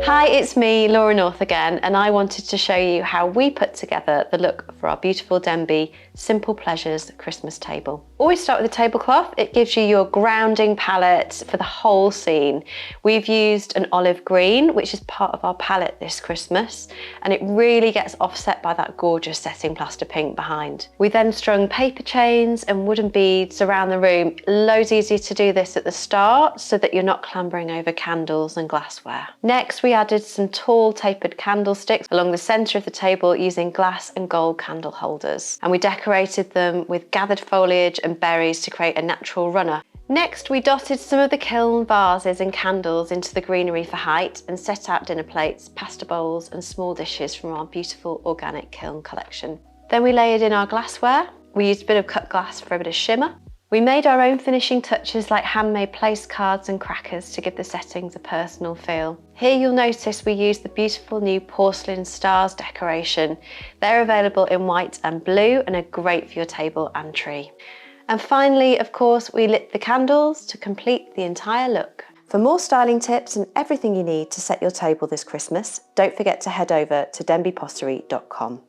Hi, it's me, Laura North again, and I wanted to show you how we put together the look for our beautiful Denby Simple Pleasures Christmas table. Always start with a tablecloth. It gives you your grounding palette for the whole scene. We've used an olive green, which is part of our palette this Christmas, and it really gets offset by that gorgeous setting plaster pink behind. We then strung paper chains and wooden beads around the room. Loads easier to do this at the start so that you're not clambering over candles and glassware. Next, we added some tall tapered candlesticks along the centre of the table using glass and gold candle holders, and we decorated them with gathered foliage and berries to create a natural runner. Next, we dotted some of the kiln vases and candles into the greenery for height and set out dinner plates, pasta bowls and small dishes from our beautiful organic kiln collection. Then we layered in our glassware. We used a bit of cut glass for a bit of shimmer. We made our own finishing touches like handmade place cards and crackers to give the settings a personal feel. Here you'll notice we used the beautiful new porcelain stars decoration. They're available in white and blue and are great for your table and tree. And finally, of course, we lit the candles to complete the entire look. For more styling tips and everything you need to set your table this Christmas, don't forget to head over to denbypottery.com.